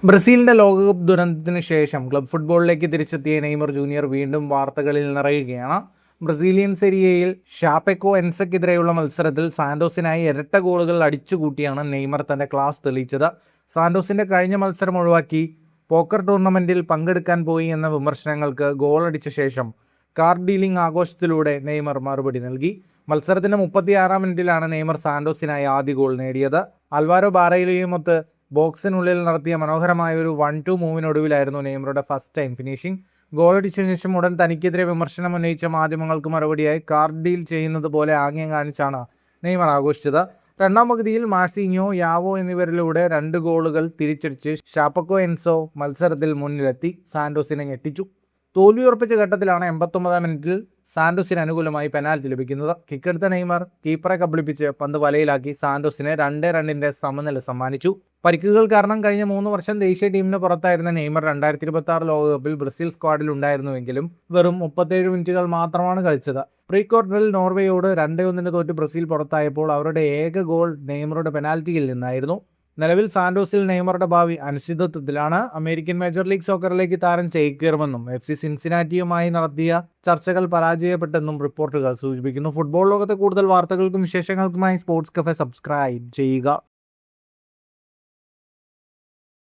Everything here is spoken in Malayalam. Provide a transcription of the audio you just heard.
ബ്രസീലിന്റെ ലോകകപ്പ് ദുരന്തത്തിന് ശേഷം ക്ലബ് ഫുട്ബോളിലേക്ക് തിരിച്ചെത്തിയ നെയ്മർ ജൂനിയർ വീണ്ടും വാർത്തകളിൽ നിറയുകയാണ്. ബ്രസീലിയൻ സെരിയയിൽ ഷാപെക്കോ എൻസക്കെതിരെയുള്ള മത്സരത്തിൽ സാന്റോസിനായി ഇരട്ട ഗോളുകൾ അടിച്ചുകൂട്ടിയാണ് നെയ്മർ തന്റെ ക്ലാസ് തെളിയിച്ചത്. സാന്റോസിന്റെ കഴിഞ്ഞ മത്സരം ഒഴിവാക്കി പോക്കർ ടൂർണമെന്റിൽ പങ്കെടുക്കാൻ പോയി എന്ന വിമർശനങ്ങൾക്ക് ഗോളടിച്ച ശേഷം കാർഡ് ഡീലിംഗ് ആഘോഷത്തിലൂടെ നെയ്മർ മറുപടി നൽകി. മത്സരത്തിന്റെ 36-ാം മിനിറ്റിലാണ് നെയ്മർ സാന്റോസിനായി ആദ്യ ഗോൾ നേടിയത്. അൽവാരോ ബാറയിലുമൊത്ത് ബോക്സിനുള്ളിൽ നടത്തിയ മനോഹരമായ ഒരു 1-2 മൂവിനൊടുവിലായിരുന്നു നെയ്മറുടെ ഫസ്റ്റ് ടൈം ഫിനിഷിംഗ്. ഗോളടിച്ച ശേഷം ഉടൻ തനിക്കെതിരെ വിമർശനം ഉന്നയിച്ച മാധ്യമങ്ങൾക്ക് മറുപടിയായി കാർഡ് ഡീൽ ചെയ്യുന്നത് പോലെ ആംഗ്യം കാണിച്ചാണ് നെയ്മർ ആഘോഷിച്ചത്. രണ്ടാം പകുതിയിൽ മാർസിഞ്ഞോ, യാവോ എന്നിവരിലൂടെ 2 ഗോളുകൾ തിരിച്ചടിച്ച് ഷാപെക്കോ എൻസോ മത്സരത്തിൽ മുന്നിലെത്തി സാന്റോസിനെ ഞെട്ടിച്ചു. തോൽവി ഉറപ്പിച്ച ഘട്ടത്തിലാണ് 89-ാം മിനിറ്റിൽ സാന്റോസിന് അനുകൂലമായി പെനാൽറ്റി ലഭിക്കുന്നത്. കിക്കെടുത്ത നെയ്മർ കീപ്പറെ കബളിപ്പിച്ച് പന്ത് വലയിലാക്കി സാന്റോസിന് 2-2 സമനില സമ്മാനിച്ചു. പരിക്കുകൾ കാരണം കഴിഞ്ഞ 3 വർഷം ദേശീയ ടീമിന് പുറത്തായിരുന്ന നെയ്മർ 2026 ലോകകപ്പിൽ ബ്രസീൽ സ്ക്വാഡിൽ ഉണ്ടായിരുന്നുവെങ്കിലും വെറും 37 മിനിറ്റുകൾ മാത്രമാണ് കളിച്ചത്. പ്രീ ക്വാർട്ടറിൽ നോർവേയോട് 2-1 തോറ്റ് ബ്രസീൽ പുറത്തായപ്പോൾ അവരുടെ ഏക ഗോൾ നെയ്മറുടെ പെനാൽറ്റിയിൽ നിന്നായിരുന്നു. നിലവിൽ സാന്റോസിൽ നെയ്മറുടെ ഭാവി അനിശ്ചിതത്വത്തിലാണ്. അമേരിക്കൻ മേജർ ലീഗ് സോക്കറിലേക്ക് താരം ചേക്കേറുമെന്നും FC സിൻസിനാറ്റിയുമായി നടത്തിയ ചർച്ചകൾ പരാജയപ്പെട്ടെന്നും റിപ്പോർട്ടുകൾ സൂചിപ്പിക്കുന്നു. ഫുട്ബോൾ ലോകത്തെ കൂടുതൽ വാർത്തകൾക്കും വിശേഷങ്ങൾക്കുമായി സ്പോർട്സ് കഫേ സബ്സ്ക്രൈബ് ചെയ്യുക.